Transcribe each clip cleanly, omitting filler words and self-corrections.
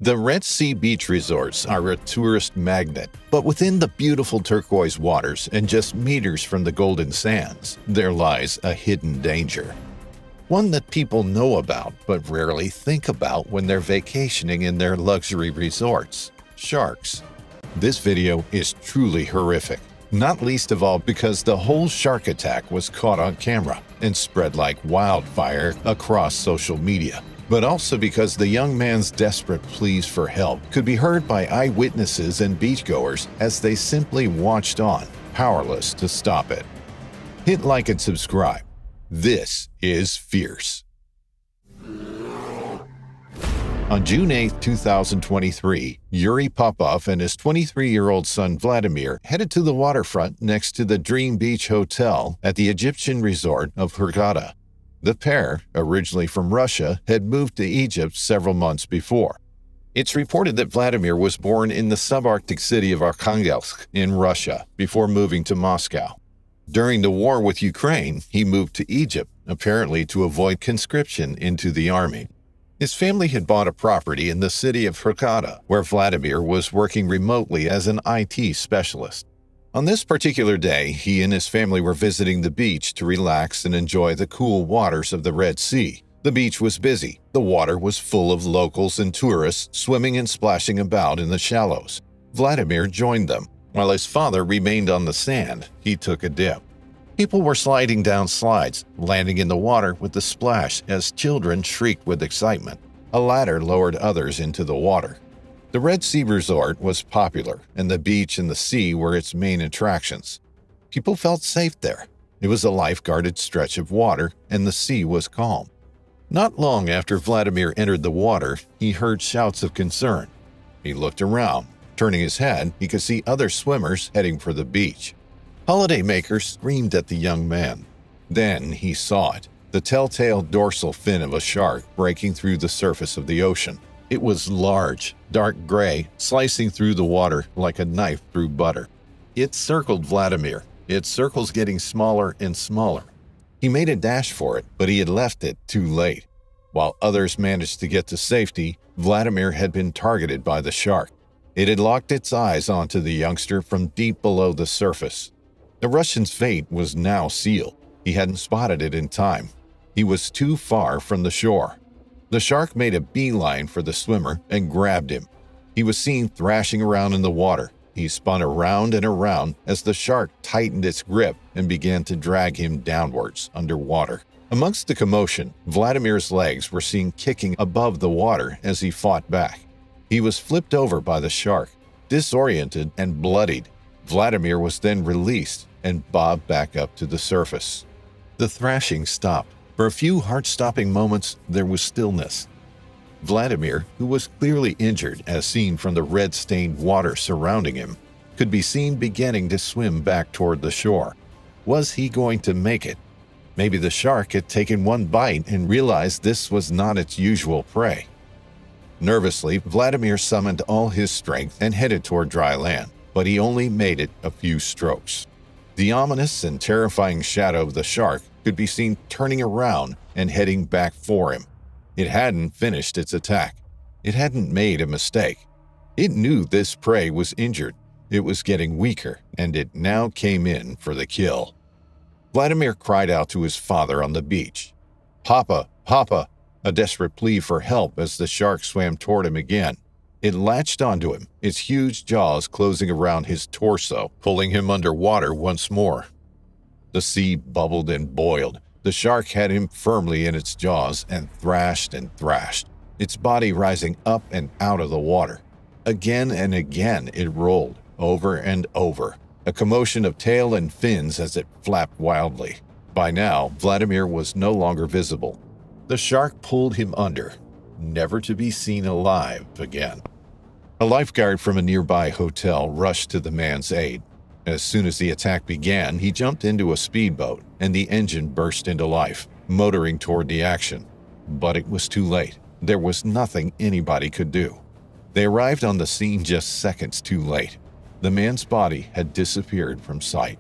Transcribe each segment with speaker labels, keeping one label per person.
Speaker 1: The Red Sea beach resorts are a tourist magnet, but within the beautiful turquoise waters and just meters from the golden sands, there lies a hidden danger. One that people know about but rarely think about when they're vacationing in their luxury resorts: sharks. This video is truly horrific, not least of all because the whole shark attack was caught on camera and spread like wildfire across social media, but also because the young man's desperate pleas for help could be heard by eyewitnesses and beachgoers as they simply watched on, powerless to stop it. Hit like and subscribe. This is Fierce. On June 8, 2023, Yury Popov and his 23-year-old son Vladimir headed to the waterfront next to the Dream Beach Hotel at the Egyptian resort of Hurghada. The pair, originally from Russia, had moved to Egypt several months before. It's reported that Vladimir was born in the subarctic city of Archangel in Russia before moving to Moscow. During the war with Ukraine, he moved to Egypt, apparently to avoid conscription into the army. His family had bought a property in the city of Hurghada, where Vladimir was working remotely as an IT specialist. On this particular day, he and his family were visiting the beach to relax and enjoy the cool waters of the Red Sea. The beach was busy. The water was full of locals and tourists swimming and splashing about in the shallows. Vladimir joined them. While his father remained on the sand, he took a dip. People were sliding down slides, landing in the water with a splash as children shrieked with excitement. A ladder lowered others into the water. The Red Sea Resort was popular, and the beach and the sea were its main attractions. People felt safe there. It was a life-guarded stretch of water, and the sea was calm. Not long after Vladimir entered the water, he heard shouts of concern. He looked around. Turning his head, he could see other swimmers heading for the beach. Holidaymakers screamed at the young man. Then he saw it, the telltale dorsal fin of a shark breaking through the surface of the ocean. It was large, dark gray, slicing through the water like a knife through butter. It circled Vladimir, its circles getting smaller and smaller. He made a dash for it, but he had left it too late. While others managed to get to safety, Vladimir had been targeted by the shark. It had locked its eyes onto the youngster from deep below the surface. The Russian's fate was now sealed. He hadn't spotted it in time. He was too far from the shore. The shark made a beeline for the swimmer and grabbed him. He was seen thrashing around in the water. He spun around and around as the shark tightened its grip and began to drag him downwards underwater. Amongst the commotion, Vladimir's legs were seen kicking above the water as he fought back. He was flipped over by the shark, disoriented and bloodied. Vladimir was then released and bobbed back up to the surface. The thrashing stopped. For a few heart-stopping moments, there was stillness. Vladimir, who was clearly injured as seen from the red-stained water surrounding him, could be seen beginning to swim back toward the shore. Was he going to make it? Maybe the shark had taken one bite and realized this was not its usual prey. Nervously, Vladimir summoned all his strength and headed toward dry land, but he only made it a few strokes. The ominous and terrifying shadow of the shark could be seen turning around and heading back for him. It hadn't finished its attack. It hadn't made a mistake. It knew this prey was injured. It was getting weaker, and it now came in for the kill. Vladimir cried out to his father on the beach. "Papa, Papa!" A desperate plea for help as the shark swam toward him again. It latched onto him, its huge jaws closing around his torso, pulling him underwater once more. The sea bubbled and boiled. The shark had him firmly in its jaws and thrashed, its body rising up and out of the water. Again and again it rolled, over and over, a commotion of tail and fins as it flapped wildly. By now, Vladimir was no longer visible. The shark pulled him under, never to be seen alive again. A lifeguard from a nearby hotel rushed to the man's aid. As soon as the attack began, he jumped into a speedboat, and the engine burst into life, motoring toward the action. But it was too late. There was nothing anybody could do. They arrived on the scene just seconds too late. The man's body had disappeared from sight.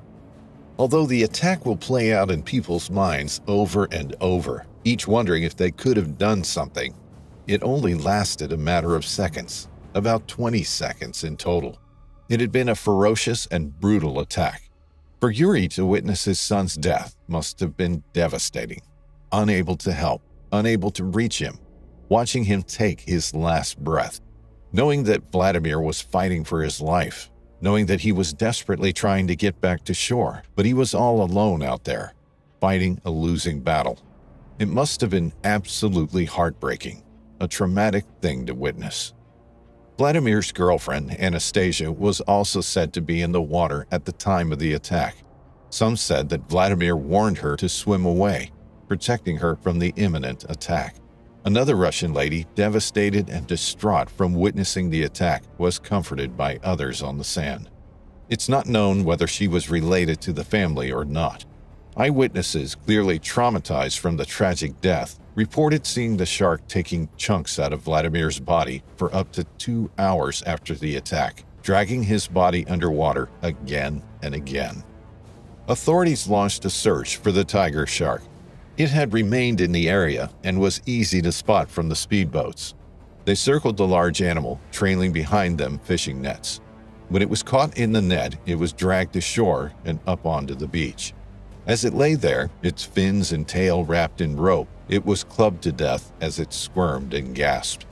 Speaker 1: Although the attack will play out in people's minds over and over, each wondering if they could have done something, It only lasted a matter of seconds, about 20 seconds in total. It had been a ferocious and brutal attack. For Yury to witness his son's death must have been devastating. Unable to help, unable to reach him, watching him take his last breath. Knowing that Vladimir was fighting for his life, knowing that he was desperately trying to get back to shore, but he was all alone out there, fighting a losing battle. It must have been absolutely heartbreaking, a traumatic thing to witness. Vladimir's girlfriend, Anastasia, was also said to be in the water at the time of the attack. Some said that Vladimir warned her to swim away, protecting her from the imminent attack. Another Russian lady, devastated and distraught from witnessing the attack, was comforted by others on the sand. It's not known whether she was related to the family or not. Eyewitnesses, clearly traumatized from the tragic death, reported seeing the shark taking chunks out of Vladimir's body for up to 2 hours after the attack, dragging his body underwater again and again. Authorities launched a search for the tiger shark. It had remained in the area and was easy to spot from the speedboats. They circled the large animal, trailing behind them fishing nets. When it was caught in the net, it was dragged ashore and up onto the beach. As it lay there, its fins and tail wrapped in rope, it was clubbed to death as it squirmed and gasped.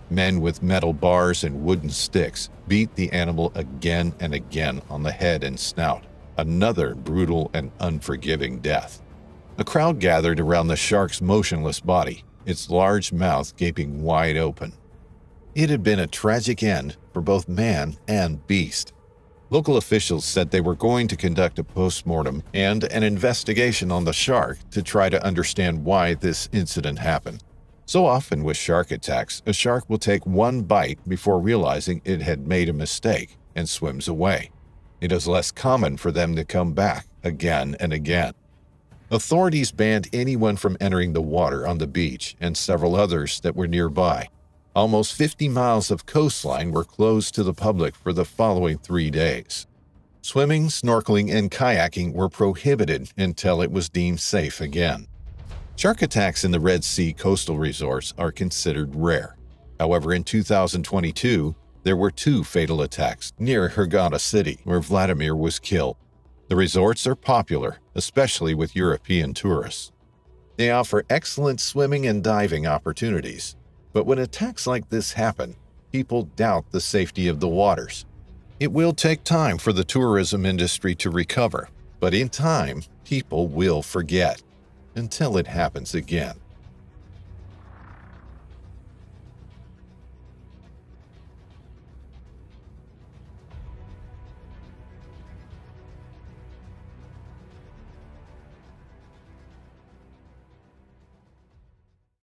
Speaker 1: Men with metal bars and wooden sticks beat the animal again and again on the head and snout, another brutal and unforgiving death. A crowd gathered around the shark's motionless body, its large mouth gaping wide open. It had been a tragic end for both man and beast. Local officials said they were going to conduct a post-mortem and an investigation on the shark to try to understand why this incident happened. So often with shark attacks, a shark will take one bite before realizing it had made a mistake and swims away. It is less common for them to come back again and again. Authorities banned anyone from entering the water on the beach and several others that were nearby. Almost 50 miles of coastline were closed to the public for the following 3 days. Swimming, snorkeling, and kayaking were prohibited until it was deemed safe again. Shark attacks in the Red Sea coastal resorts are considered rare. However, in 2022, there were 2 fatal attacks near Hurghada city, where Vladimir was killed. The resorts are popular, especially with European tourists. They offer excellent swimming and diving opportunities. But when attacks like this happen, people doubt the safety of the waters. It will take time for the tourism industry to recover, but in time, people will forget until it happens again.